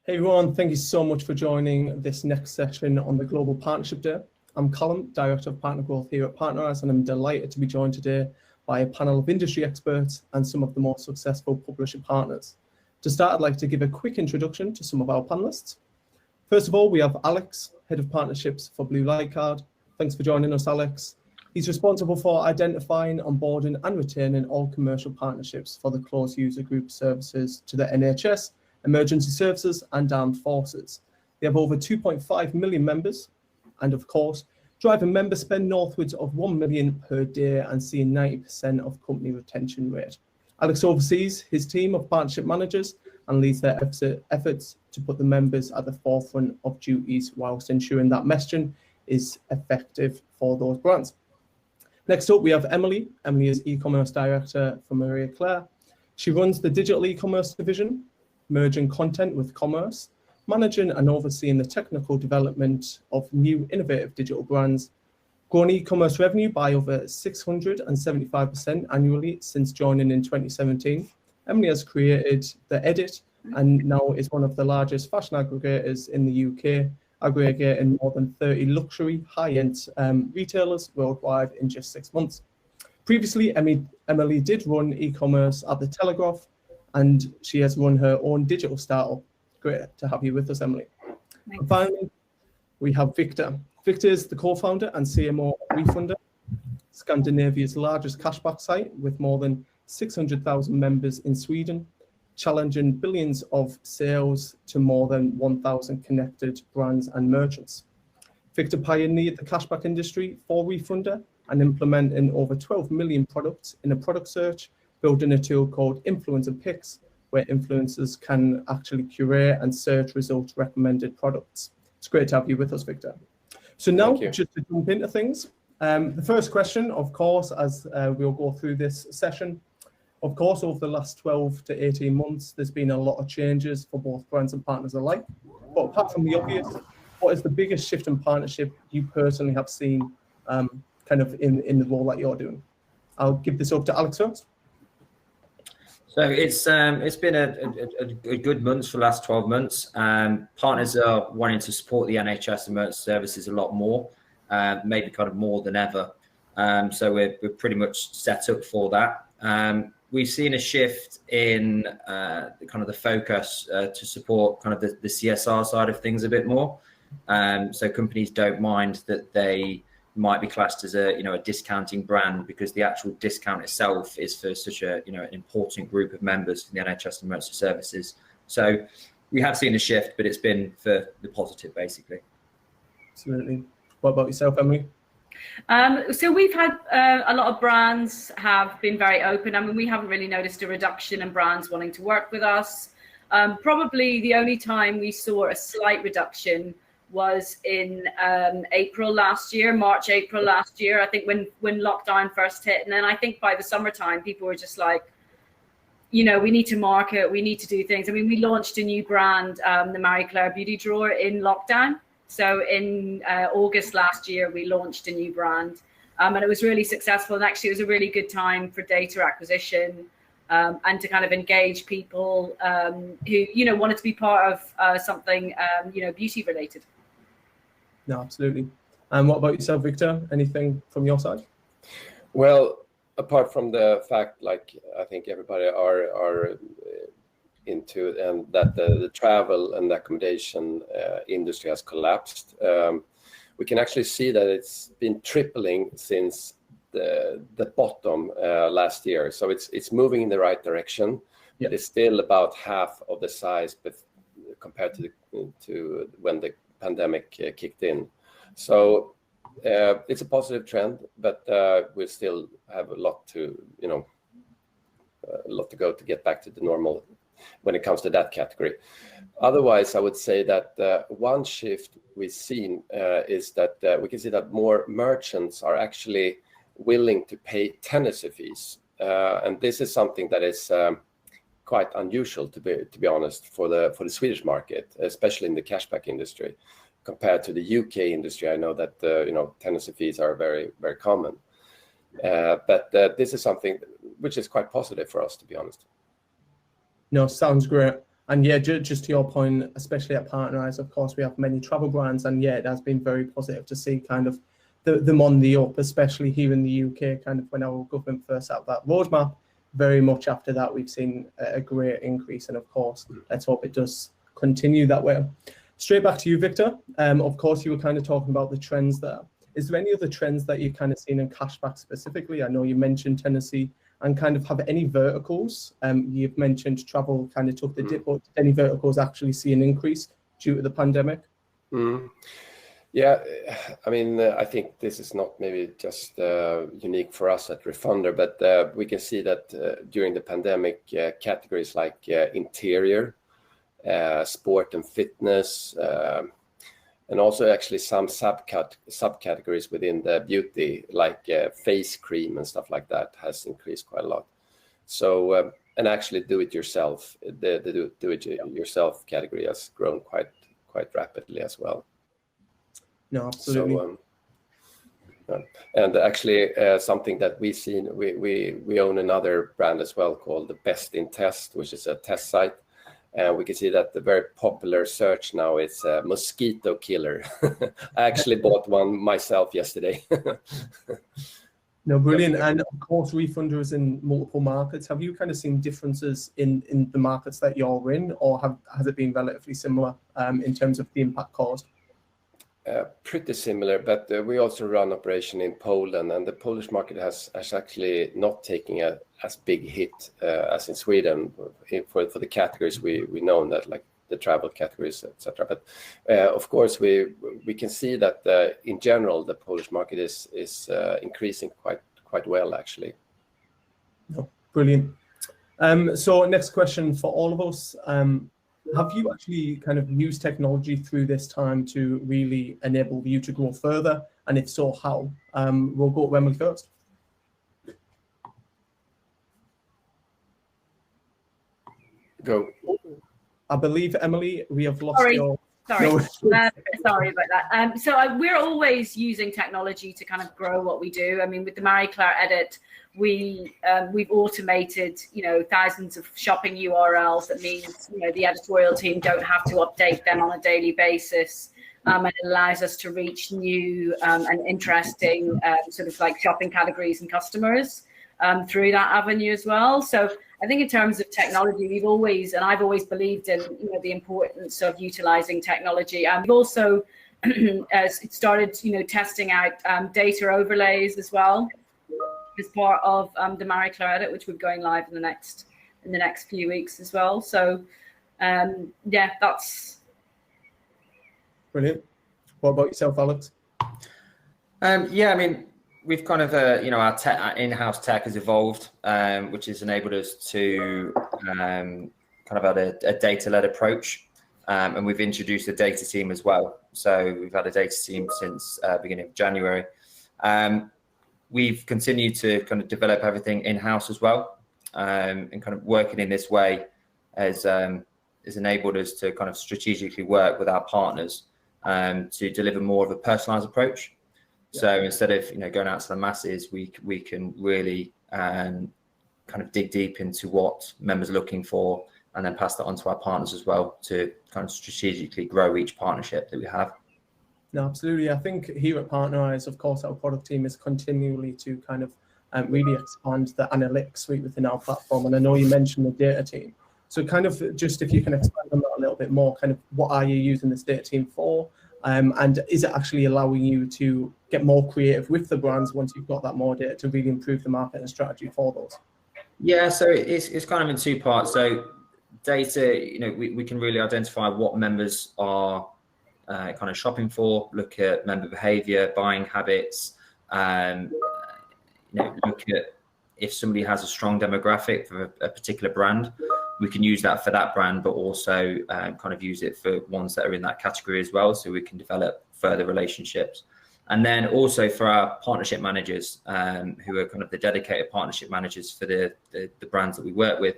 Hey everyone, thank you so much for joining this next session on the Global Partnership Day. I'm Callum, Director of Partner Growth here at Partnerize, and I'm delighted to be joined today by a panel of industry experts and some of the most successful publisher partners. To start, I'd like to give a quick introduction to some of our panelists. First of all, we have Alex, Head of Partnerships for Blue Light Card. Thanks for joining us, Alex. He's responsible for identifying, onboarding and retaining all commercial partnerships for the closed user group services to the NHS, emergency services and armed forces. They have over 2.5 million members and, of course, driving member spend northwards of 1 million per day and seeing 90% of company retention rate. Alex oversees his team of partnership managers and leads their efforts to put the members at the forefront of duties whilst ensuring that messaging is effective for those brands. Next up, we have Emily. Emily is e-commerce director for Maria Claire. She runs the digital e-commerce division, merging content with commerce, managing and overseeing the technical development of new innovative digital brands, grown e-commerce revenue by over 675% annually since joining in 2017. Emily has created The Edit and now is one of the largest fashion aggregators in the UK, aggregating more than 30 luxury high-end retailers worldwide in just 6 months. Previously, Emily did run e-commerce at The Telegraph, and she has run her own digital startup. Great to have you with us, Emily. Thanks. And finally, we have Victor. Victor is the co-founder and CMO of Refunder, Scandinavia's largest cashback site with more than 600,000 members in Sweden, challenging billions of sales to more than 1,000 connected brands and merchants. Victor pioneered the cashback industry for Refunder and implementing over 12 million products in a product search, building a tool called Influencer Picks, where influencers can actually curate and search results recommended products. It's great to have you with us, Victor. So now, just to jump into things, the first question, of course, as we'll go through this session, of course, over the last 12 to 18 months, there's been a lot of changes for both brands and partners alike. But apart from the obvious, what is the biggest shift in partnership you personally have seen kind of in the role that you're doing? I'll give this up to Alex first. So it's been a good month for the last 12 months. Partners are wanting to support the NHS emergency services a lot more, maybe kind of more than ever. So we're pretty much set up for that. We've seen a shift in kind of the focus to support kind of the CSR side of things a bit more. So companies don't mind that they might be classed as a discounting brand because the actual discount itself is for such an important group of members in the NHS emergency services. So we have seen a shift, but it's been for the positive, basically. Absolutely. What about yourself, Emily? So we've had a lot of brands have been very open. I mean, we haven't really noticed a reduction in brands wanting to work with us. Probably the only time we saw a slight reduction was in April last year, March, April last year, I think when lockdown first hit. And then I think by the summertime, people were just like, we need to market, we need to do things. I mean, we launched a new brand, the Marie Claire Beauty Drawer, in lockdown. So in August last year, we launched a new brand and it was really successful. And actually, it was a really good time for data acquisition and to kind of engage people who, wanted to be part of something, beauty related. No, absolutely. And what about yourself, Victor? Anything from your side? Well, apart from the fact, like I think everybody are into, and that the travel and accommodation industry has collapsed, we can actually see that it's been tripling since the bottom last year. So it's moving in the right direction. Yeah. It's still about half of the size, but compared to when the pandemic kicked in. So it's a positive trend, but we still have a lot to go to get back to the normal when it comes to that category. Otherwise, I would say that one shift we've seen is that we can see that more merchants are actually willing to pay tenancy fees, and this is something that is quite unusual, to be honest, for the Swedish market, especially in the cashback industry, compared to the UK industry. I know that tenancy fees are very, very common, but this is something which is quite positive for us, to be honest. No, sounds great. And yeah, just to your point, especially at Partnerize, of course, we have many travel brands, and yeah, it has been very positive to see kind of them on the up, especially here in the UK, kind of when our government first out that roadmap. Very much after that, we've seen a great increase, and of course, let's hope it does continue that way. Straight back to you, Victor. Of course, you were kind of talking about the trends there. Is there any other trends that you've kind of seen in cashback specifically? I know you mentioned Tennessee, and kind of have any verticals? You've mentioned travel kind of took the dip, but any verticals actually see an increase due to the pandemic? Yeah, I mean, I think this is not maybe just unique for us at Refunder, but we can see that during the pandemic, categories like interior, sport and fitness, and also actually some subcategories within the beauty, like face cream and stuff like that, has increased quite a lot. So, and actually do-it-yourself, the do-it-yourself category has grown quite rapidly as well. No, absolutely. So, and actually something that we've seen, we own another brand as well called the Best in Test, which is a test site. And we can see that the very popular search now is mosquito killer. I actually bought one myself yesterday. No, brilliant. And of course, Refunder is in multiple markets. Have you kind of seen differences in the markets that you're in, or has it been relatively similar in terms of the impact caused? Pretty similar, but we also run operation in Poland, and the Polish market has actually not taken as big hit as in Sweden for the categories we know that, like the travel categories, etc. But of course, we can see that in general the Polish market is increasing quite well actually. No, brilliant. So next question for all of us. Have you actually kind of used technology through this time to really enable you to grow further? And if so, how? We'll go to Emily first. Go. I believe, Emily, we have lost Sorry. your... Sorry, No. sorry about that. So we're always using technology to kind of grow what we do. I mean, with the Marie Claire edit, we've automated, thousands of shopping URLs. That means, the editorial team don't have to update them on a daily basis. And it allows us to reach new and interesting sort of like shopping categories and customers through that avenue as well. So I think in terms of technology, I've always believed in, the importance of utilizing technology. And we've also started, testing out data overlays as well as part of the Marie Claire edit, which we're going live in the next few weeks as well. So yeah, that's Brilliant. What about yourself, Alex? Yeah, I mean, we've kind of, our in-house tech has evolved, which has enabled us to kind of have a data-led approach. And we've introduced a data team as well. So we've had a data team since beginning of January. We've continued to kind of develop everything in-house as well. And kind of working in this way has enabled us to kind of strategically work with our partners to deliver more of a personalized approach. So instead of going out to the masses, we can really kind of dig deep into what members are looking for, and then pass that on to our partners as well to kind of strategically grow each partnership that we have. No, absolutely. I think here at Partnerize, of course, our product team is continually to kind of really expand the analytics suite within our platform. And I know you mentioned the data team. So kind of just if you can expand on that a little bit more, kind of what are you using this data team for? And is it actually allowing you to get more creative with the brands once you've got that more data to really improve the marketing strategy for those? Yeah, so it's kind of in two parts. So data, we can really identify what members are kind of shopping for, look at member behavior, buying habits, look at if somebody has a strong demographic for a particular brand, we can use that for that brand, but also kind of use it for ones that are in that category as well, so we can develop further relationships. And then also for our partnership managers, who are kind of the dedicated partnership managers for the brands that we work with,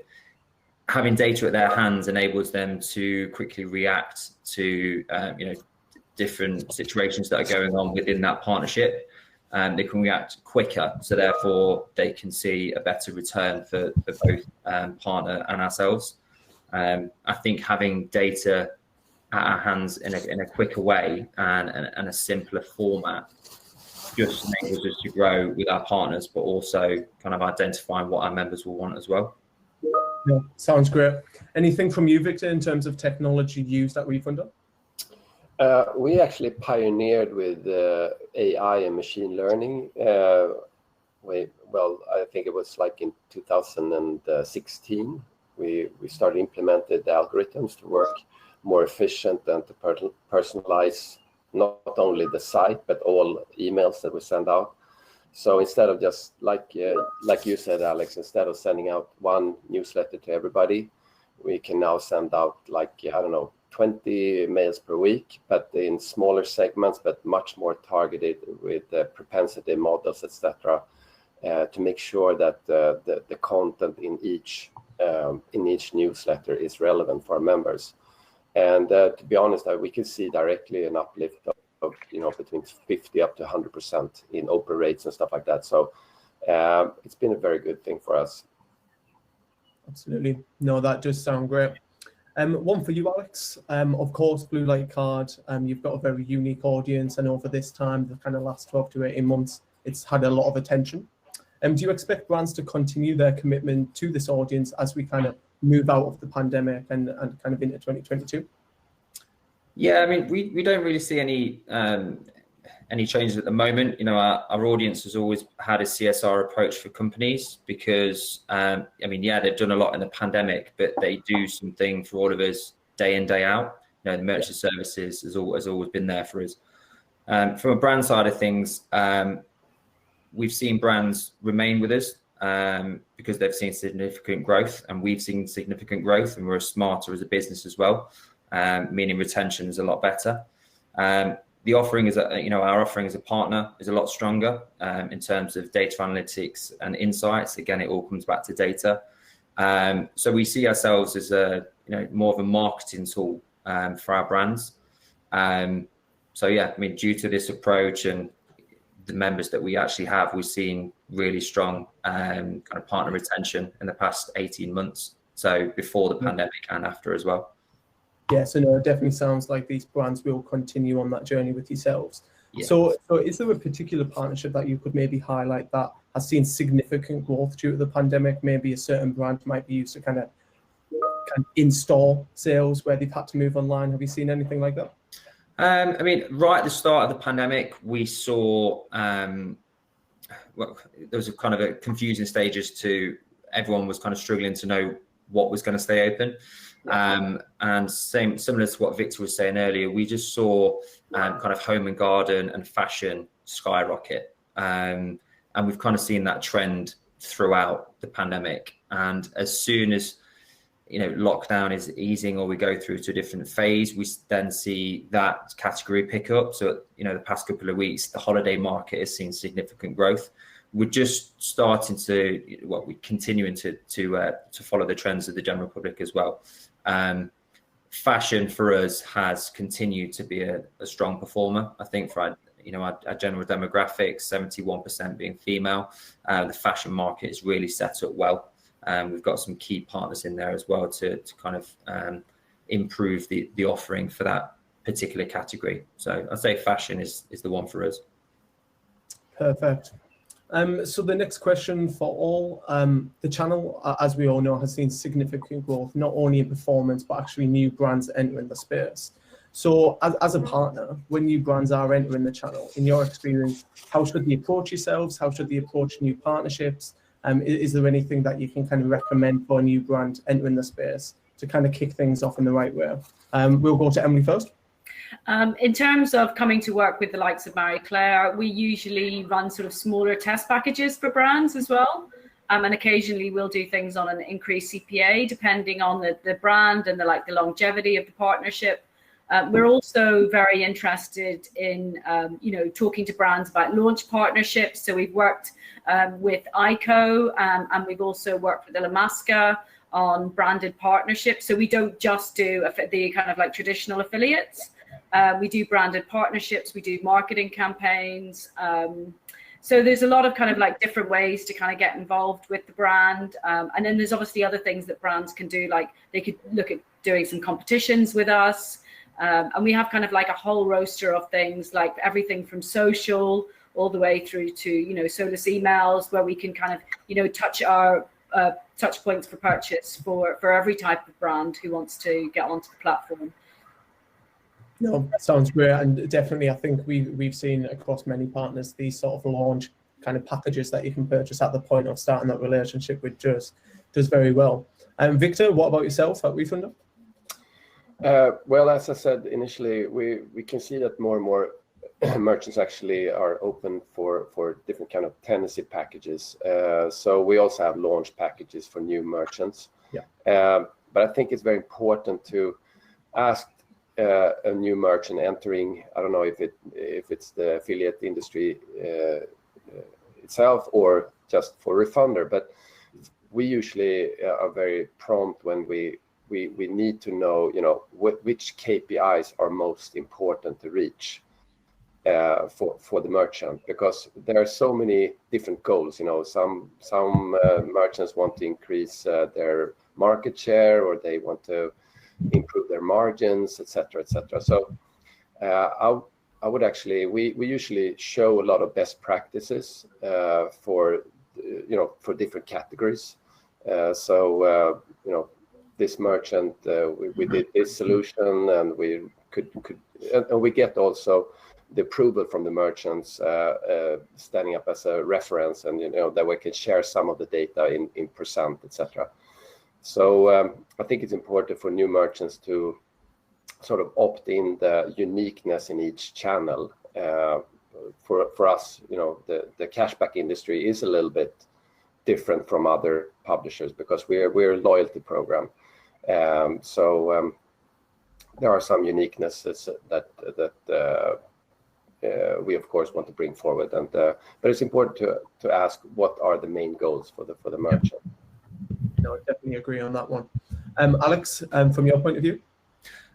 having data at their hands enables them to quickly react to different situations that are going on within that partnership. They can react quicker, so therefore they can see a better return for both partner and ourselves. I think having data at our hands in a quicker way and a simpler format just enables us to grow with our partners, but also kind of identifying what our members will want as well. Yeah, sounds great. Anything from you, Victor, in terms of technology used at Refunder? We actually pioneered with AI and machine learning. Well, I think it was like in 2016. We started implemented the algorithms to work more efficient and to personalize not only the site but all emails that we send out. So instead of just like you said, Alex, instead of sending out one newsletter to everybody, we can now send out like, I don't know, 20 mails per week, but in smaller segments, but much more targeted with propensity models, etc., to make sure that the content in each newsletter is relevant for our members. And to be honest, we can see directly an uplift of between 50 up to 100% in open rates and stuff like that. So it's been a very good thing for us. Absolutely. No, that does sound great. One for you, Alex. Of course, Blue Light Card, you've got a very unique audience, and over this time, the kind of last 12 to 18 months, it's had a lot of attention. Do you expect brands to continue their commitment to this audience as we kind of move out of the pandemic and kind of into 2022? Yeah, I mean, we don't really see any changes at the moment. Our audience has always had a CSR approach for companies because, I mean, yeah, they've done a lot in the pandemic, but they do something for all of us day in, day out. The merchant services has always been there for us. From a brand side of things, we've seen brands remain with us because they've seen significant growth, and we've seen significant growth, and we're smarter as a business as well, meaning retention is a lot better. The offering is, our offering as a partner is a lot stronger in terms of data analytics and insights. Again, it all comes back to data. So we see ourselves as more of a marketing tool for our brands. So yeah, I mean, due to this approach and the members that we actually have, we've seen really strong kind of partner retention in the past 18 months. So before the pandemic and after as well. Yeah, so no, it definitely sounds like these brands will continue on that journey with yourselves. Yeah. So is there a particular partnership that you could maybe highlight that has seen significant growth due to the pandemic? Maybe a certain brand might be used to kind of in-store sales where they've had to move online. Have you seen anything like that? I mean, right at the start of the pandemic, we saw, there was a kind of a confusing stages to everyone was kind of struggling to know what was going to stay open. And similar to what Victor was saying earlier, we just saw kind of home and garden and fashion skyrocket. And we've kind of seen that trend throughout the pandemic. And as soon as lockdown is easing or we go through to a different phase, we then see that category pick up. So, the past couple of weeks, the holiday market has seen significant growth. We're just starting to, we're continuing to follow the trends of the general public as well. Fashion for us has continued to be a strong performer. I think for our general demographics, 71% being female, the fashion market is really set up well. We've got some key partners in there as well to kind of improve the offering for that particular category. So I'd say fashion is the one for us. Perfect. So the next question for all, the channel, as we all know, has seen significant growth, not only in performance, but actually new brands entering the space. So as a partner, when new brands are entering the channel, in your experience, how should they approach yourselves? How should they approach new partnerships? Is there anything that you can kind of recommend for a new brand entering the space to kind of kick things off in the right way? We'll go to Emily first. In terms of coming to work with the likes of Marie Claire, we usually run sort of smaller test packages for brands as well. And occasionally we'll do things on an increased CPA, depending on the brand and the longevity of the partnership. We're also very interested in, talking to brands about launch partnerships. So we've worked with ICO and we've also worked with Ilamasca on branded partnerships. So we don't just do the kind of traditional affiliates. We do branded partnerships. We do marketing campaigns. So there's a lot of kind of like different ways to kind of get involved with the brand. And then there's obviously other things that brands can do, like they could look at doing some competitions with us. And we have kind of like a whole roster of things, like everything from social all the way through to, you know, Solus emails, where we can kind of, you know, touch our touch points for purchase for every type of brand who wants to get onto the platform. No, sounds great, and definitely I think we've seen across many partners these sort of launch kind of packages that you can purchase at the point of starting that relationship, which does very well. Victor, what about yourself at Refunder? Well, as I said initially, we can see that more and more merchants actually are open for different kind of tenancy packages. So we also have launch packages for new merchants. Yeah. But I think it's very important to ask a new merchant entering, I don't know if it's the affiliate industry itself or just for Refunder, but we usually are very prompt when we need to know, you know, which KPIs are most important to reach for the merchant, because there are so many different goals. You know, some merchants want to increase their market share, or they want to improve their margins, etc., etc. So I would actually, we usually show a lot of best practices for different categories. So you know, this merchant, we did this solution, and we could and we get also the approval from the merchants standing up as a reference, and you know that we can share some of the data in percent, etc. So I think it's important for new merchants to sort of opt in the uniqueness in each channel. For us, you know, the cashback industry is a little bit different from other publishers because we're a loyalty program. So there are some uniquenesses that we of course want to bring forward, and but it's important to ask what are the main goals for the merchant. No, I definitely agree on that one. Alex, from your point of view?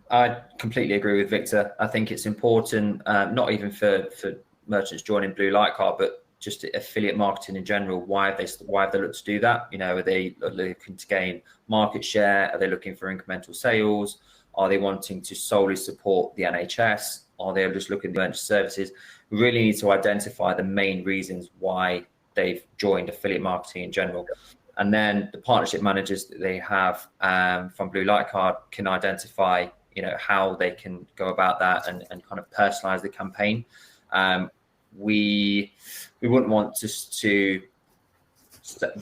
I completely agree with Victor. I think it's important, not even for merchants joining Blue Light Card, but just affiliate marketing in general. Why have they looked to do that? You know, are they looking to gain market share? Are they looking for incremental sales? Are they wanting to solely support the NHS? Are they just looking at the services? We really need to identify the main reasons why they've joined affiliate marketing in general. And then the partnership managers that they have from Blue Light Card can identify, you know, how they can go about that and kind of personalize the campaign. We wouldn't want to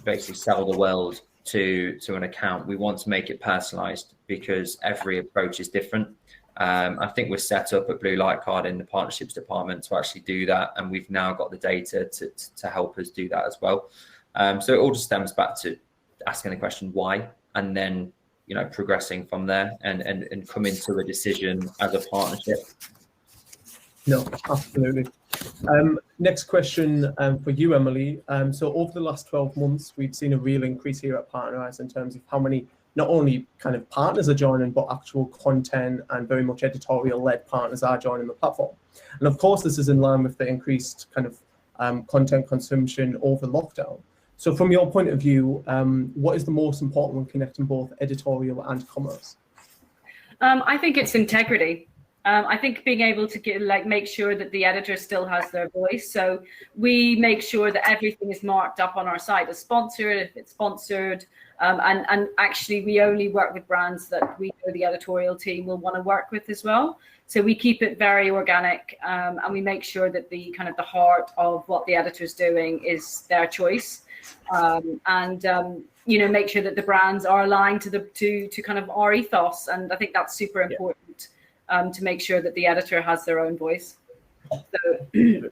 basically sell the world to an account. We want to make it personalized because every approach is different. I think we're set up at Blue Light Card in the partnerships department to actually do that, and we've now got the data to help us do that as well. So it all just stems back to asking the question why, and then, you know, progressing from there and coming to a decision as a partnership. No, absolutely. Next question for you, Emily. So over the last 12 months, we've seen a real increase here at Partnerize in terms of how many not only kind of partners are joining, but actual content and very much editorial-led partners are joining the platform. And of course, this is in line with the increased kind of content consumption over lockdown. So from your point of view, what is the most important when connecting both editorial and commerce? I think it's integrity. I think being able to make sure that the editor still has their voice. So we make sure that everything is marked up on our site as sponsored, if it's sponsored. And actually, we only work with brands that we know the editorial team will want to work with as well. So we keep it very organic, and we make sure that the kind of the heart of what the editor's doing is their choice. You know, make sure that the brands are aligned to kind of our ethos, and I think that's super important to make sure that the editor has their own voice. So,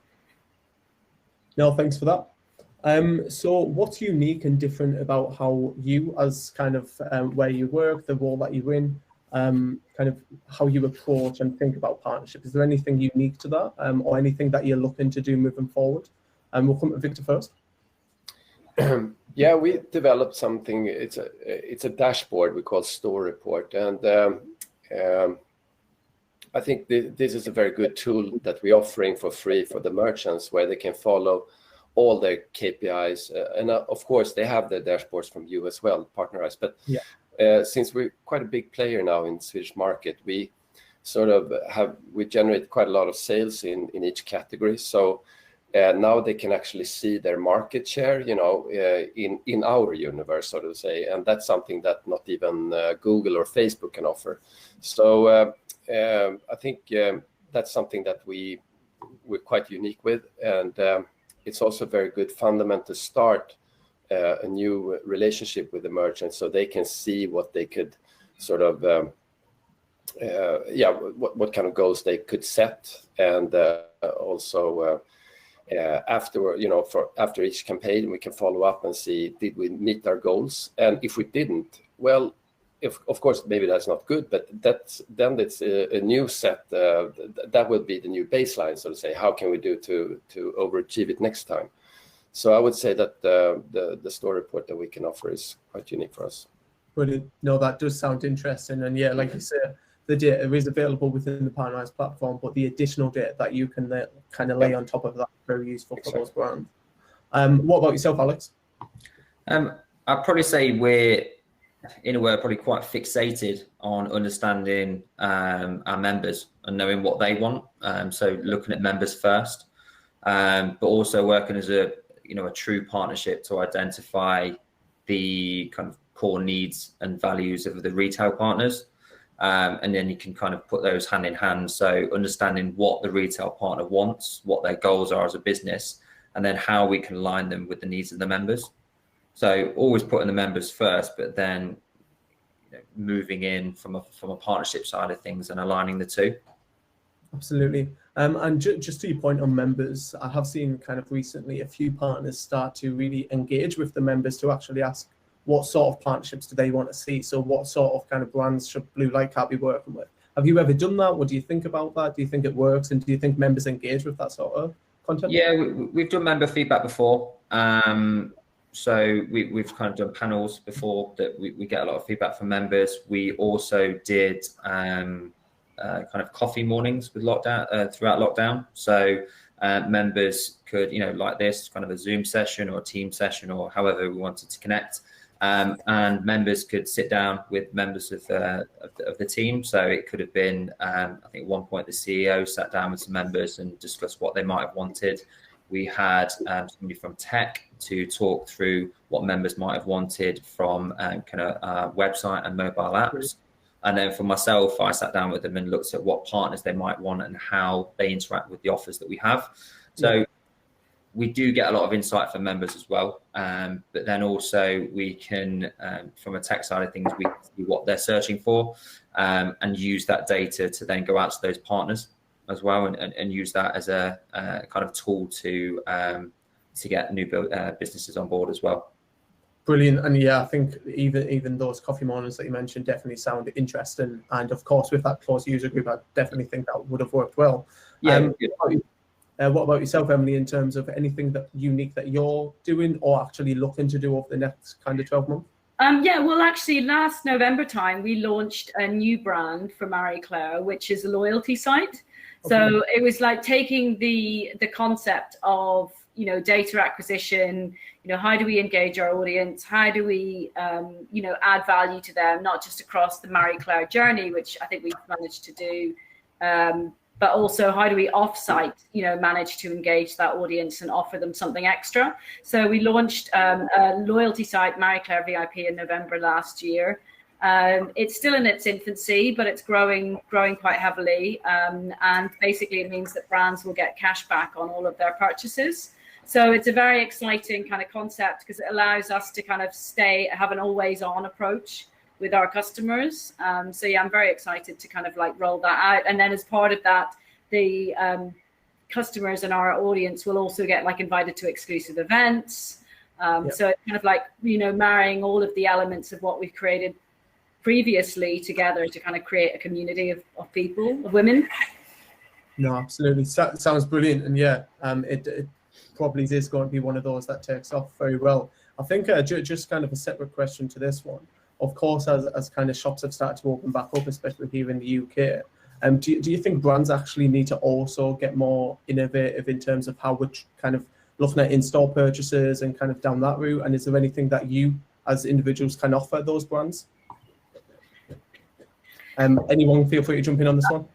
no, thanks for that. So what's unique and different about how you, as kind of where you work, the role that you're in, kind of how you approach and think about partnership? Is there anything unique to that, or anything that you're looking to do moving forward? We'll come to Victor first. Yeah, we developed something. It's a dashboard we call Store Report, and I think this is a very good tool that we're offering for free for the merchants, where they can follow all their KPIs, and of course they have the dashboards from you as well, Partnerize. But since we're quite a big player now in the Swedish market, we sort of we generate quite a lot of sales in each category. So now they can actually see their market share, you know, in our universe, so to say, and that's something that not even Google or Facebook can offer. So I think that's something that we're quite unique with, and it's also a very good fundamental start a new relationship with the merchant, so they can see what they could sort of what kind of goals they could set, and also after, you know, after each campaign we can follow up and see, did we meet our goals, and if we didn't, well, of course maybe that's not good, but then it's a new set, that will be the new baseline, so to say. How can we do to overachieve it next time? So I would say that the store report that we can offer is quite unique for us. Brilliant. No, that does sound interesting, and yeah, like you said, the data is available within the Partnerize platform, but the additional data that you can kind of lay on top of that is very useful for those brands. What about yourself, Alex? I'd probably say we're, in a way, probably quite fixated on understanding our members and knowing what they want. So looking at members first, but also working as a true partnership to identify the kind of core needs and values of the retail partners. And then you can kind of put those hand in hand. So understanding what the retail partner wants, what their goals are as a business, and then how we can align them with the needs of the members. So always putting the members first, but then moving in from a partnership side of things and aligning the two. Absolutely. And just to your point on members, I have seen kind of recently a few partners start to really engage with the members to actually ask what sort of partnerships do they want to see. So what sort of kind of brands should Blue Light Card be working with? Have you ever done that? What do you think about that? Do you think it works? And do you think members engage with that sort of content? Yeah, we've done member feedback before. So we've kind of done panels before that we get a lot of feedback from members. We also did kind of coffee mornings with lockdown throughout lockdown. So members could, like this, kind of a Zoom session or a team session or however we wanted to connect. And members could sit down with members of the team. So it could have been, I think at one point the CEO sat down with some members and discussed what they might have wanted. We had somebody from tech to talk through what members might have wanted from kind of website and mobile apps. And then for myself, I sat down with them and looked at what partners they might want and how they interact with the offers that we have. So we do get a lot of insight from members as well. But then also we can, from a tech side of things, we can see what they're searching for and use that data to then go out to those partners as well and use that as a kind of tool to get new businesses on board as well. Brilliant. And yeah, I think even those coffee mornings that you mentioned definitely sound interesting. And of course, with that close user group, I definitely think that would have worked well. Yeah. What about yourself, Emily, in terms of anything that unique that you're doing or actually looking to do over the next kind of 12 months? Yeah, well, actually, last November time, we launched a new brand for Marie Claire, which is a loyalty site. Okay. So it was like taking the concept of, data acquisition, how do we engage our audience? How do we, add value to them, not just across the Marie Claire journey, which I think we've managed to do, but also how do we offsite, manage to engage that audience and offer them something extra. So we launched a loyalty site, Marie Claire VIP, in November last year. It's still in its infancy, but it's growing quite heavily. And basically it means that brands will get cash back on all of their purchases. So it's a very exciting kind of concept because it allows us to kind of have an always on approach with our customers. So yeah, I'm very excited to kind of like roll that out. And then as part of that, the customers and our audience will also get like invited to exclusive events. So it's kind of like, marrying all of the elements of what we've created previously together to kind of create a community of people, of women. No, absolutely. Sounds brilliant. And yeah, it probably is going to be one of those that takes off very well. I think just kind of a separate question to this one. Of course, as kind of shops have started to open back up, especially here in the UK, do you think brands actually need to also get more innovative in terms of how we're kind of looking at in-store purchases and kind of down that route? And is there anything that you as individuals can offer those brands? Anyone feel free to jump in on this one?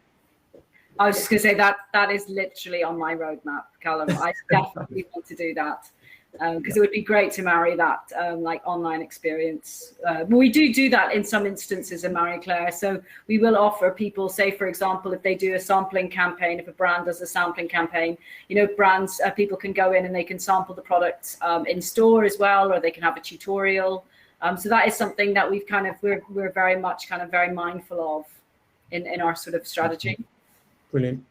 I was just going to say that is literally on my roadmap, Callum. I definitely want to do that because it would be great to marry that like online experience. We do that in some instances in Marie Claire. So we will offer people, say, for example, if they do a sampling campaign, if a brand does a sampling campaign, you know, brands, people can go in and they can sample the products in store as well, or they can have a tutorial. So that is something that we've kind of, we're very much kind of very mindful of in our sort of strategy. Brilliant.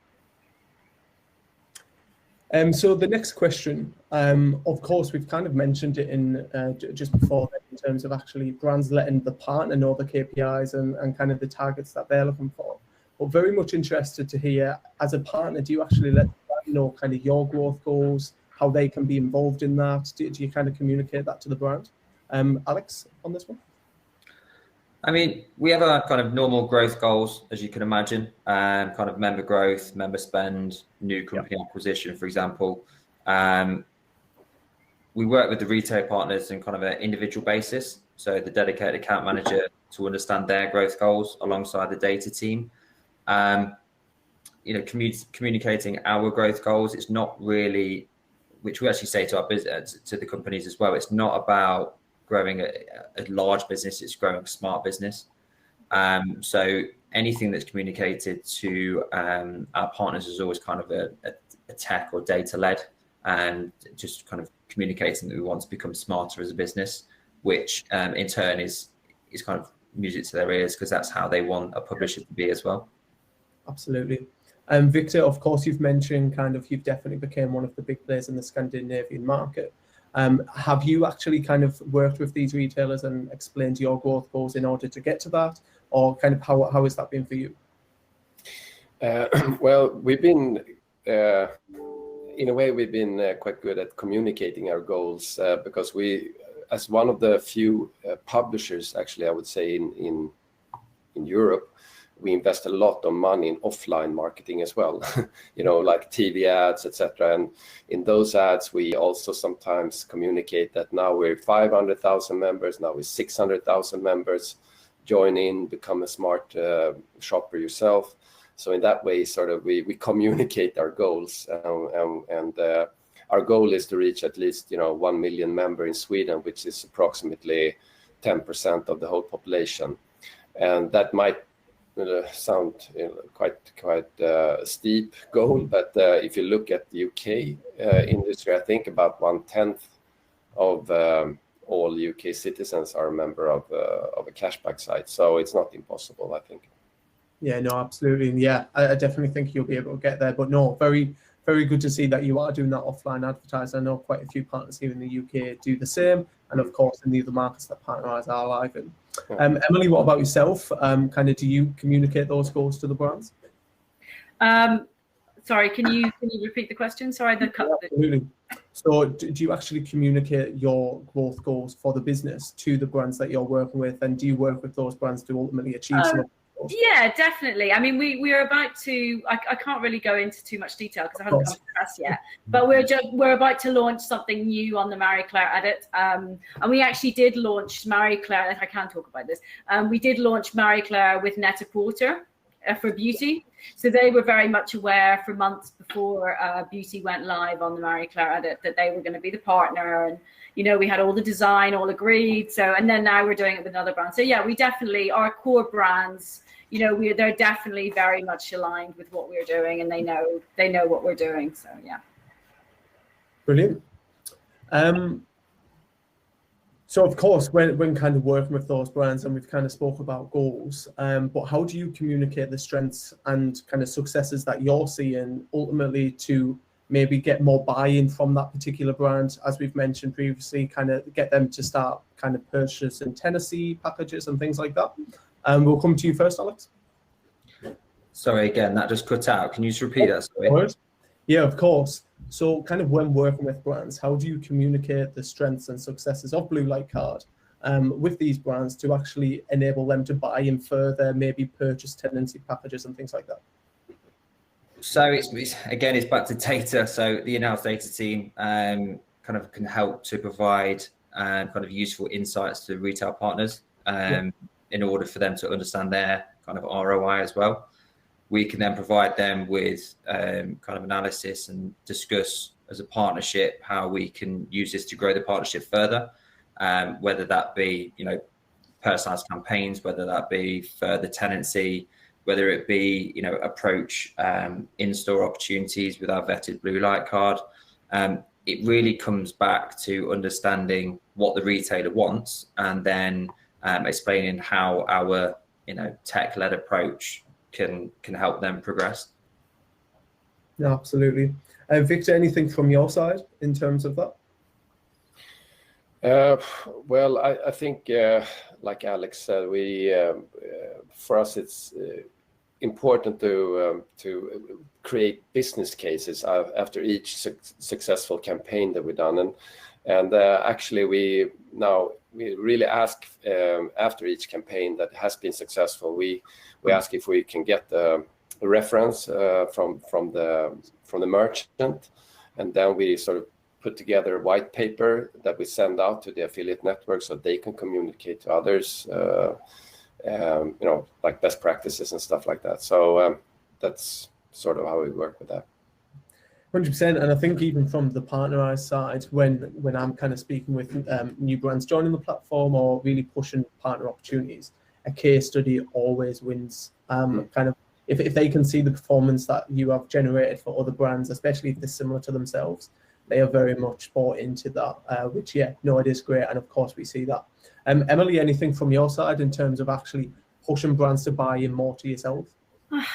So the next question, of course, we've kind of mentioned it in just before in terms of actually brands letting the partner know the KPIs and kind of the targets that they're looking for. But very much interested to hear, as a partner, do you actually let the brand know kind of your growth goals, how they can be involved in that? Do you kind of communicate that to the brand? Alex, on this one? I mean, we have our kind of normal growth goals, as you can imagine, kind of member growth, member spend, new company acquisition, for example. We work with the retail partners on kind of an individual basis. So the dedicated account manager to understand their growth goals alongside the data team. You know, communicating our growth goals, it's not really, which we actually say to our business, to the companies as well, it's not about growing a large business, it's growing a smart business. So anything that's communicated to our partners is always kind of a tech or data led, and just kind of communicating that we want to become smarter as a business, which in turn is kind of music to their ears, because that's how they want a publisher to be as well. Absolutely. Victor, of course, you've mentioned kind of you've definitely became one of the big players in the Scandinavian market. Have you actually kind of worked with these retailers and explained your growth goals in order to get to that, or kind of how has that been for you? Well, we've been, in a way, we've been quite good at communicating our goals because we, as one of the few publishers, actually, I would say in Europe, we invest a lot of money in offline marketing as well, you know, like TV ads, etc. And in those ads, we also sometimes communicate that now we're 500,000 members, now we're 600,000 members. Join in, become a smart shopper yourself. So in that way, sort of, we communicate our goals, and our goal is to reach at least 1 million members in Sweden, which is approximately 10% of the whole population, and that might sound quite steep goal, but if you look at the UK industry, I think about 1/10 of all UK citizens are a member of a cashback site, so it's not impossible, I think. Yeah, no, absolutely. And yeah, I definitely think you'll be able to get there. But no, very, very good to see that you are doing that offline advertising. I know quite a few partners here in the UK do the same. And of course, in the other markets that Partnerize are live in. Emily, what about yourself? Kind of, do you communicate those goals to the brands? Sorry, can you repeat the question? Sorry, absolutely. So do you actually communicate your growth goals for the business to the brands that you're working with? And do you work with those brands to ultimately achieve some of those? Yeah, definitely. I mean, we are about to, I can't really go into too much detail because I haven't come to press yet, but we're about to launch something new on the Marie Claire edit. And we actually did launch Marie Claire, I can talk about this. We did launch Marie Claire with Net-a-Porter for beauty. So they were very much aware for months before beauty went live on the Marie Claire edit that they were going to be the partner, and we had all the design all agreed. So, and then now we're doing it with another brand. So yeah, we definitely, our core brands, they're definitely very much aligned with what we're doing, and they know what we're doing. So yeah. Brilliant. So of course, when kind of working with those brands, and we've kind of spoke about goals, but how do you communicate the strengths and kind of successes that you're seeing ultimately to maybe get more buy-in from that particular brand, as we've mentioned previously, kind of get them to start kind of purchasing Tennessee packages and things like that? We'll come to you first, Alex. Sorry, again, that just cut out. Can you just repeat that? Sorry. Yeah, of course. So kind of when working with brands, how do you communicate the strengths and successes of Blue Light Card with these brands to actually enable them to buy in further, maybe purchase tenancy packages and things like that? So it's back to data. So the in-house data team kind of can help to provide kind of useful insights to retail partners in order for them to understand their kind of ROI as well. We can then provide them with kind of analysis and discuss as a partnership how we can use this to grow the partnership further, whether that be, you know, personalized campaigns, whether that be further tenancy, whether it be, you know, approach in-store opportunities with our vetted blue light card. It really comes back to understanding what the retailer wants and then explaining how our, you know, tech-led approach can help them progress. No, absolutely. Victor, anything from your side in terms of that? Well, I think, like Alex said, for us it's important to create business cases after each successful campaign that we've done, and actually we really ask after each campaign that has been successful, we ask if we can get a reference from the merchant, and then we sort of put together a white paper that we send out to the affiliate network so they can communicate to others, you know, like best practices and stuff like that. So that's sort of how we work with that. 100%, and I think even from the Partnerize side, when I'm kind of speaking with new brands joining the platform or really pushing partner opportunities, a case study always wins. Kind of if they can see the performance that you have generated for other brands, especially if they're similar to themselves, they are very much bought into that, which, yeah, no, it is great. And of course, we see that. Emily, anything from your side in terms of actually pushing brands to buy in more to yourself?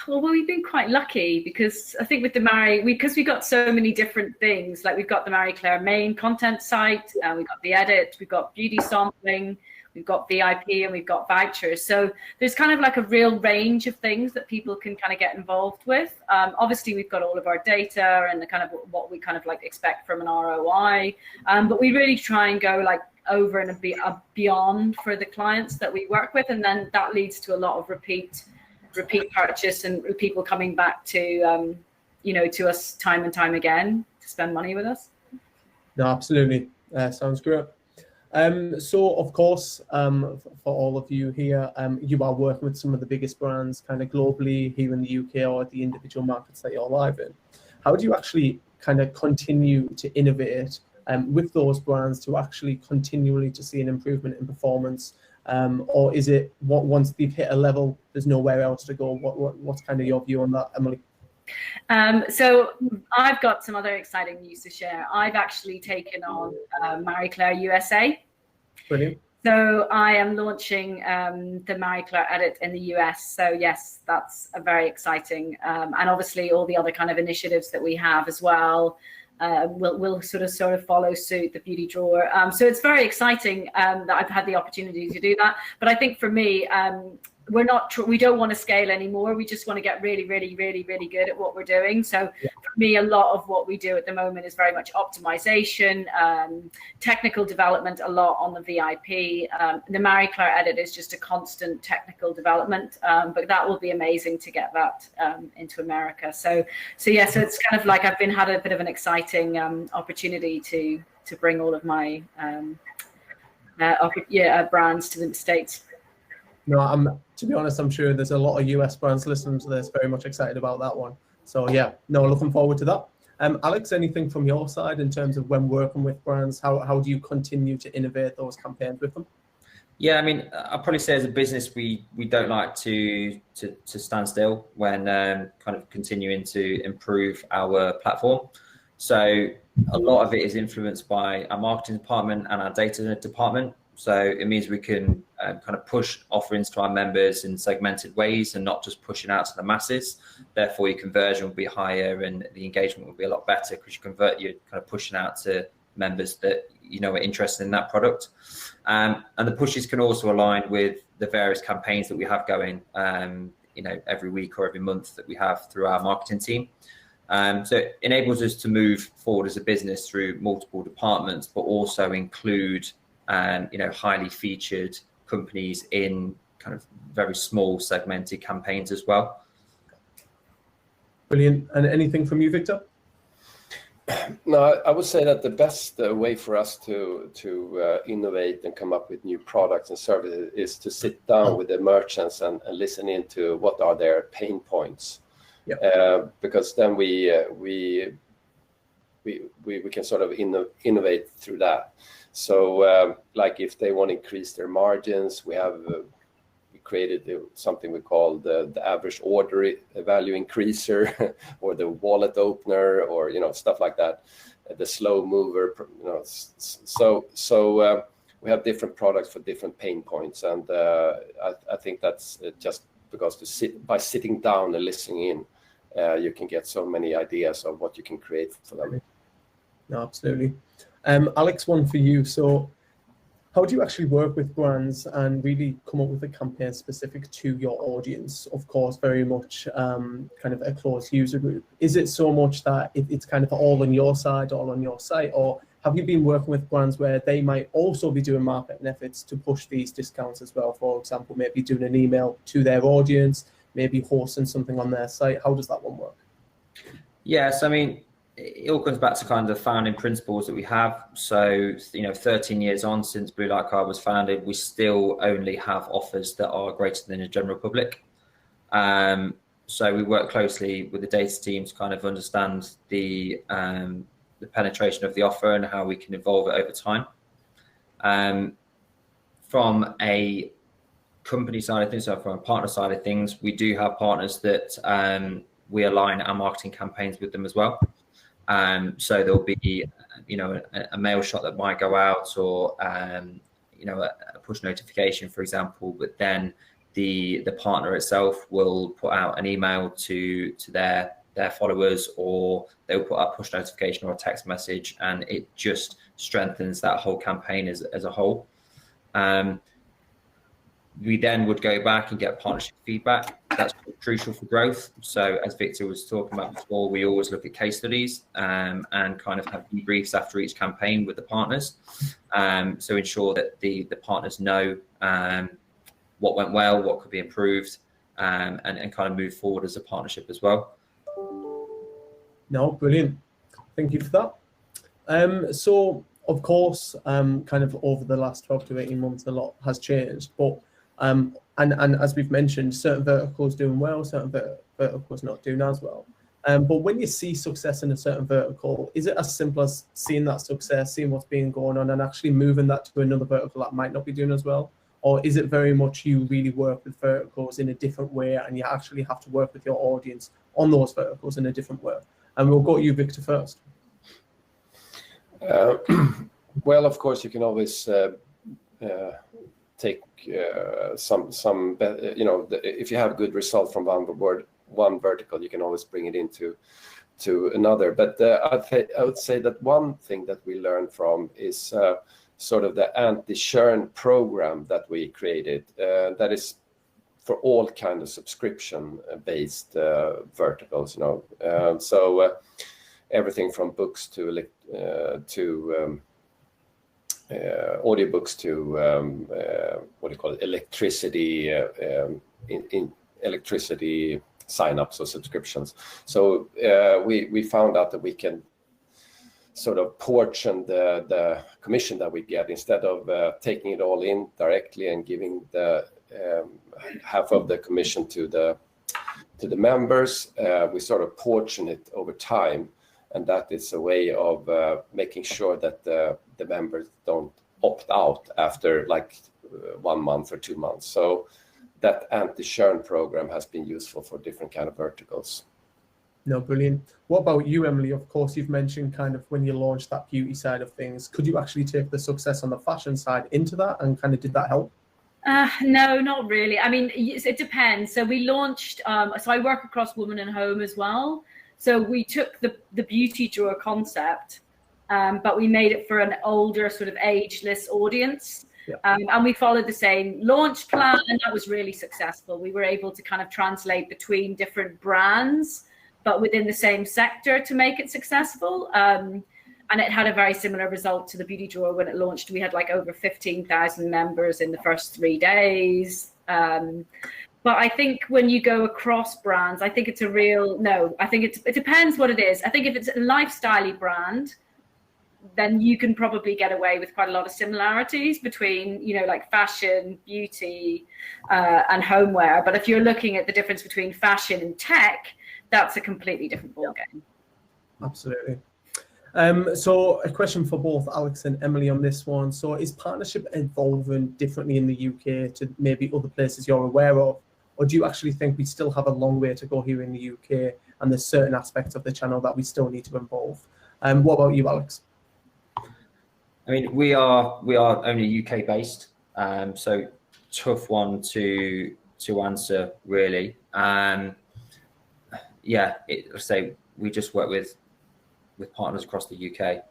Well, we've been quite lucky because I think with the because we got so many different things, like we've got the Marie Claire main content site, we've got the edit, we've got beauty sampling, we've got VIP, and we've got vouchers. So there's kind of like a real range of things that people can kind of get involved with. Obviously, we've got all of our data and the kind of what we kind of like expect from an ROI, but we really try and go like over and beyond for the clients that we work with, and then that leads to a lot of repeat purchase and people coming back to you know, to us time and time again to spend money with us. No, absolutely. Sounds great. So of course, for all of you here, you are working with some of the biggest brands kind of globally here in the UK or the individual markets that you're live in. How do you actually kind of continue to innovate with those brands to actually continually to see an improvement in performance? Or is it once they've hit a level, there's nowhere else to go? What's kind of your view on that, Emily? So I've got some other exciting news to share. I've actually taken on Marie Claire USA. Brilliant. So I am launching the Marie Claire edit in the US. So yes, that's a very exciting, and obviously all the other kind of initiatives that we have as well will sort of follow suit, the beauty drawer. So it's very exciting that I've had the opportunity to do that. But I think for me, we don't want to scale anymore. We just want to get really, really, really, really good at what we're doing. So for me, a lot of what we do at the moment is very much optimization, technical development, a lot on the VIP. The Marie Claire edit is just a constant technical development, but that will be amazing to get that into America. So it's kind of like I've had a bit of an exciting opportunity to bring all of my brands to the States. No, to be honest, I'm sure there's a lot of US brands listening to this, very much excited about that one. So yeah, no, looking forward to that. Alex, anything from your side in terms of when working with brands, how do you continue to innovate those campaigns with them? Yeah, I mean, I'll probably say as a business, we don't like to stand still when kind of continuing to improve our platform. So a lot of it is influenced by our marketing department and our data department. So it means we can kind of push offerings to our members in segmented ways and not just pushing out to the masses. Therefore, your conversion will be higher and the engagement will be a lot better because you're kind of pushing out to members that you know are interested in that product. And the pushes can also align with the various campaigns that we have going, you know, every week or every month that we have through our marketing team. So it enables us to move forward as a business through multiple departments, but also include you know, highly featured companies in kind of very small segmented campaigns as well. Brilliant. And anything from you, Victor? No, I would say that the best way for us to innovate and come up with new products and services is to sit down with the merchants and listen into what are their pain points. Yeah. Because then we can sort of innovate through that. So like if they want to increase their margins, we created something we call the average order value increaser or the wallet opener, or stuff like that, the slow mover, so we have different products for different pain points, and I think that's just because by sitting down and listening in, you can get so many ideas of what you can create for them. No, absolutely. Alex, one for you. So how do you actually work with brands and really come up with a campaign specific to your audience? Of course, very much kind of a closed user group. Is it so much that it's kind of all on your side, all on your site, or have you been working with brands where they might also be doing marketing efforts to push these discounts as well? For example, maybe doing an email to their audience, maybe hosting something on their site. How does that one work? Yes, I mean, it all comes back to kind of the founding principles that we have. So, 13 years on since Blue Light Card was founded, we still only have offers that are greater than the general public. So we work closely with the data team to kind of understand the penetration of the offer and how we can evolve it over time. From a company side of things, so from a partner side of things, we do have partners that we align our marketing campaigns with them as well. So there'll be, a mail shot that might go out, or a push notification, for example. But then the partner itself will put out an email to their followers, or they'll put out a push notification or a text message, and it just strengthens that whole campaign as a whole. We then would go back and get partnership feedback. That's crucial for growth. So as Victor was talking about before, we always look at case studies and kind of have debriefs after each campaign with the partners. So ensure that the partners know what went well, what could be improved, and kind of move forward as a partnership as well. No, brilliant. Thank you for that. So of course, kind of over the last 12 to 18 months, a lot has changed, but and as we've mentioned, certain verticals doing well, certain verticals not doing as well. But when you see success in a certain vertical, is it as simple as seeing that success, seeing what's been going on, and actually moving that to another vertical that might not be doing as well? Or is it very much you really work with verticals in a different way, and you actually have to work with your audience on those verticals in a different way? And we'll go to you, Victor, first. Well, of course, you can always take some if you have good result from one vertical, you can always bring it into another. But I would say that one thing that we learned from is sort of the anti-churn program that we created. That is for all kind of subscription-based verticals. So everything from books to audiobooks to what do you call it, electricity, in electricity signups or subscriptions. So we found out that we can sort of portion the commission that we get, instead of taking it all in directly and giving the half of the commission to the members. We sort of portion it over time. And that is a way of making sure that the members don't opt out after like 1 month or 2 months. So that anti-churn program has been useful for different kind of verticals. No, brilliant. What about you, Emily? Of course, you've mentioned kind of when you launched that beauty side of things. Could you actually take the success on the fashion side into that, and kind of did that help? No, not really. I mean, it depends. So we launched, so I work across Woman and Home as well. So we took the beauty drawer concept, but we made it for an older sort of ageless audience. Yeah. And we followed the same launch plan, and that was really successful. We were able to kind of translate between different brands, but within the same sector to make it successful. And it had a very similar result to the beauty drawer when it launched. We had like over 15,000 members in the first 3 days. But I think when you go across brands, I think it's a real no. I think it depends what it is. I think if it's a lifestyle brand, then you can probably get away with quite a lot of similarities between, you know, like fashion, beauty, and homeware. But if you're looking at the difference between fashion and tech, that's a completely different ballgame. Absolutely. So a question for both Alex and Emily on this one. So is partnership evolving differently in the UK to maybe other places you're aware of? Or do you actually think we still have a long way to go here in the UK and there's certain aspects of the channel that we still need to evolve? What about you, Alex? I mean, we are only UK based, so tough one to answer really. Yeah, let's say we just work with partners across the UK.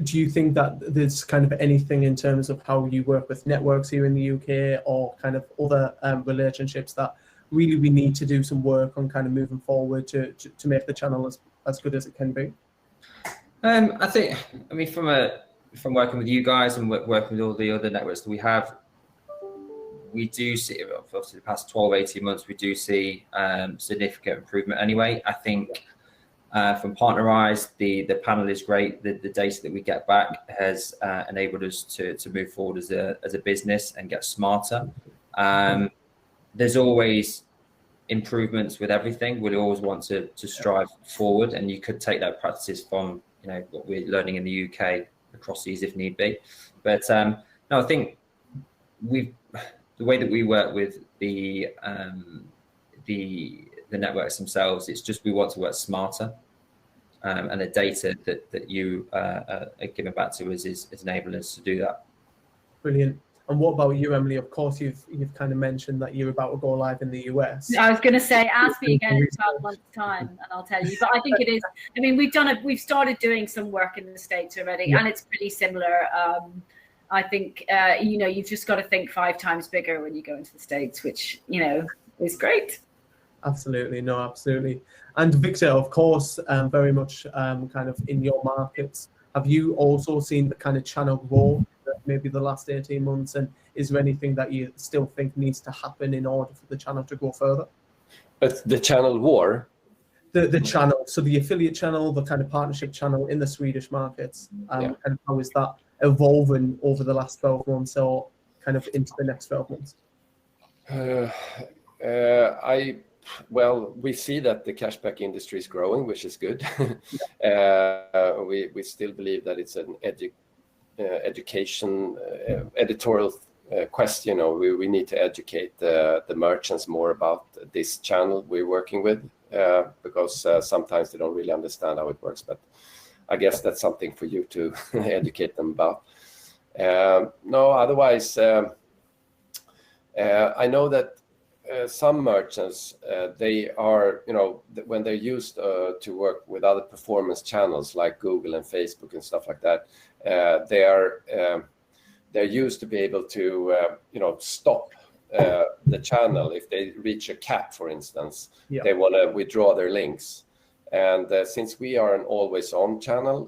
Do you think that there's kind of anything in terms of how you work with networks here in the UK or kind of other relationships that really we need to do some work on kind of moving forward to make the channel as good as it can be? I think, I mean, from working with you guys and working with all the other networks that we have, we do see, obviously the past 12, 18 months, we do see significant improvement anyway. I think from Partnerize, the panel is great. The data that we get back has enabled us to move forward as a business and get smarter. There's always improvements with everything. We always want to strive forward, and you could take that practices from, you know, what we're learning in the UK across these if need be. But no, I think the way that we work with the networks themselves, it's just we want to work smarter, and the data that you are giving back to us is enabling us to do that. Brilliant. And what about you, Emily? Of course, you've kind of mentioned that you're about to go live in the US. I was going to say, ask me again in 12 months' time, and I'll tell you. But I think it is. I mean, we've started doing some work in the States already, and it's pretty similar. I think you know, you've just got to think 5 times bigger when you go into the States, which, you know, is great. Absolutely, no, absolutely. And Victor, of course, very much kind of in your markets, have you also seen the kind of channel grow maybe the last 18 months? And is there anything that you still think needs to happen in order for the channel to grow further? But the channel war? The channel, so the affiliate channel, the kind of partnership channel in the Swedish markets, and how is that evolving over the last 12 months or kind of into the next 12 months? Well, we see that the cashback industry is growing, which is good. We still believe that it's an education editorial question. You know, we need to educate the merchants more about this channel we're working with, because sometimes they don't really understand how it works. But I guess that's something for you to educate them about. No, otherwise, I know that some merchants, they are, you know, when they're used to work with other performance channels like Google and Facebook and stuff like that, they're used to be able to, you know, stop the channel if they reach a cap, for instance. They want to withdraw their links. And since we are an always-on channel,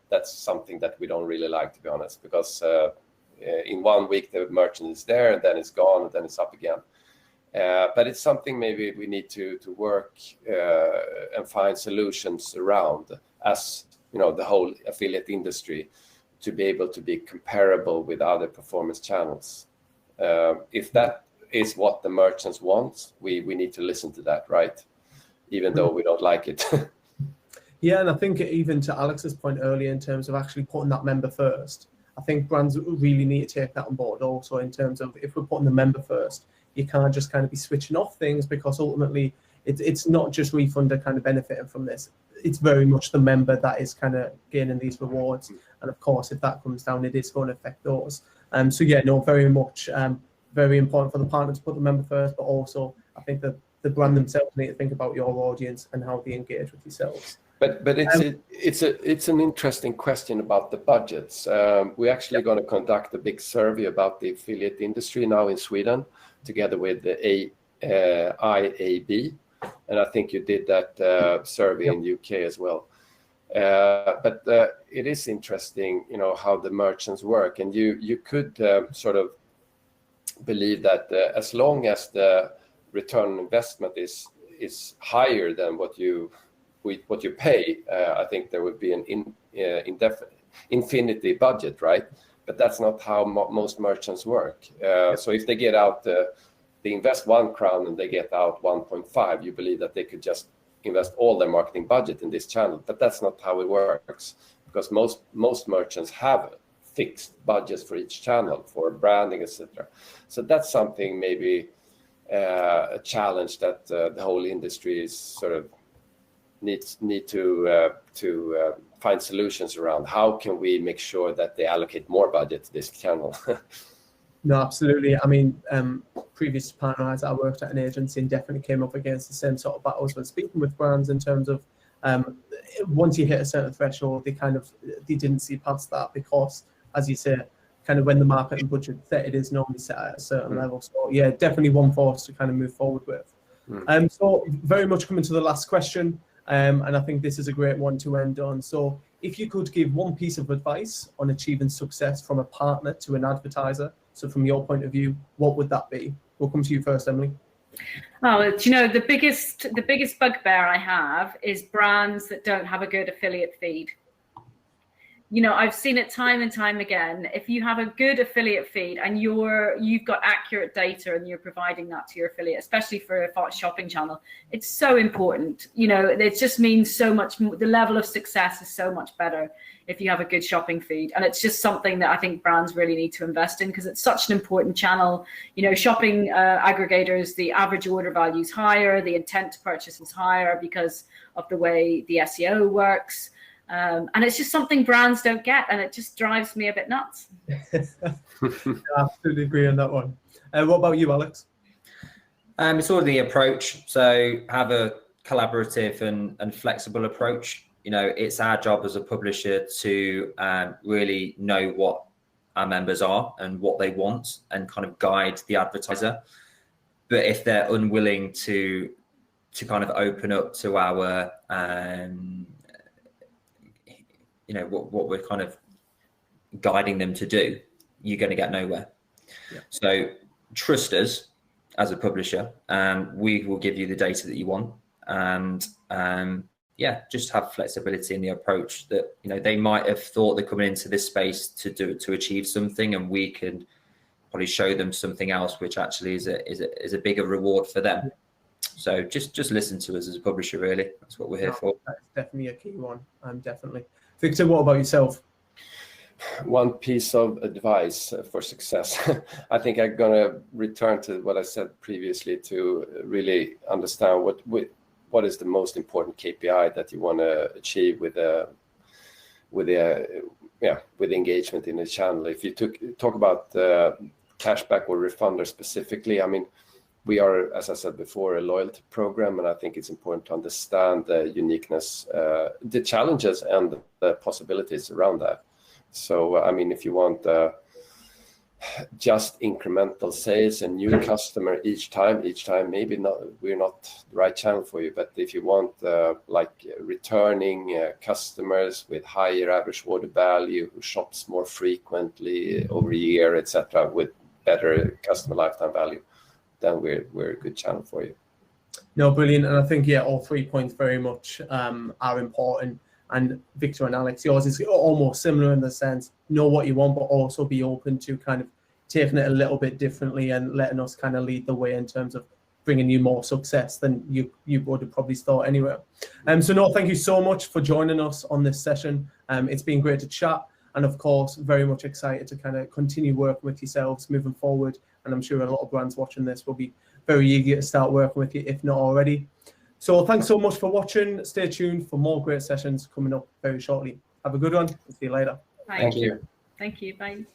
that's something that we don't really like, to be honest, because in 1 week the merchant is there, and then it's gone, and then it's up again. But it's something maybe we need to work and find solutions around, as you know, the whole affiliate industry, to be able to be comparable with other performance channels. If that is what the merchants want, we need to listen to that, right? Even though we don't like it. Yeah, and I think even to Alex's point earlier, in terms of actually putting that member first, I think brands really need to take that on board also, in terms of if we're putting the member first, you can't just kind of be switching off things, because ultimately it's not just Refunder kind of benefiting from this. It's very much the member that is kind of gaining these rewards. And of course, if that comes down, it is going to affect those. So yeah, no, very much very important for the partner to put the member first, but also I think that the brand themselves need to think about your audience and how they engage with yourselves. But it's an interesting question about the budgets. We're actually going to conduct a big survey about the affiliate industry now in Sweden, together with the IAB, and I think you did that survey in UK as well. But it is interesting, you know, how the merchants work, and you could sort of believe that as long as the return on investment is higher than what you pay, I think there would be an infinity budget, right? But that's not how most merchants work. So if they get out, they invest 1 crown and they get out 1.5, you believe that they could just invest all their marketing budget in this channel. But that's not how it works, because most merchants have fixed budgets for each channel, for branding, etc. So that's something maybe a challenge that the whole industry is sort of need to find solutions around. How can we make sure that they allocate more budget to this channel? No, absolutely. I mean, previous to Partnerize, I worked at an agency and definitely came up against the same sort of battles when speaking with brands, in terms of once you hit a certain threshold, they didn't see past that, because, as you say, kind of when the marketing budget set, it is normally set at a certain level. So yeah, definitely one force to kind of move forward with. So very much coming to the last question, and I think this is a great one to end on. So if you could give one piece of advice on achieving success from a partner to an advertiser, so from your point of view, what would that be? We'll come to you first, Emily. Oh, do you know, the biggest bugbear I have is brands that don't have a good affiliate feed. You know, I've seen it time and time again. If you have a good affiliate feed and you've got accurate data and you're providing that to your affiliate, especially for a shopping channel, it's so important. You know, it just means so much. The level of success is so much better if you have a good shopping feed. And it's just something that I think brands really need to invest in, because it's such an important channel. You know, shopping aggregators, the average order value is higher, the intent to purchase is higher because of the way the SEO works. And it's just something brands don't get, and it just drives me a bit nuts. I absolutely agree on that one. What about you, Alex? It's sort of the approach. So have a collaborative and flexible approach. You know, it's our job as a publisher to really know what our members are and what they want, and kind of guide the advertiser. But if they're unwilling to kind of open up to our you know, what we're kind of guiding them to do, you're going to get nowhere. Yeah. So trust us as a publisher, and we will give you the data that you want. And yeah, just have flexibility in the approach that, you know, they might have thought they're coming into this space to achieve something, and we can probably show them something else, which actually is a bigger reward for them. So just listen to us as a publisher, really. That's what we're here for. That's definitely a key one. Definitely. Victor, what about yourself? One piece of advice for success. I think I'm going to return to what I said previously, to really understand what is the most important KPI that you want to achieve with engagement in the channel. If you talk about cashback or refunder specifically, I mean, we are, as I said before, a loyalty program, and I think it's important to understand the uniqueness, the challenges and the possibilities around that. So, I mean, if you want just incremental sales and new customer each time, maybe we're not the right channel for you. But if you want like returning customers with higher average order value, who shops more frequently over a year, etc., with better customer lifetime value, then we're a good channel for you. No, brilliant. And I think, yeah, all 3 points very much are important. And Victor and Alex, yours is almost similar in the sense, know what you want, but also be open to kind of taking it a little bit differently and letting us kind of lead the way in terms of bringing you more success than you would have probably thought anyway. So no, thank you so much for joining us on this session. It's been great to chat. And of course, very much excited to kind of continue working with yourselves moving forward. And I'm sure a lot of brands watching this will be very eager to start working with you, if not already. So thanks so much for watching. Stay tuned for more great sessions coming up very shortly. Have a good one. See you later. Bye. Thank you. Thank you. Bye.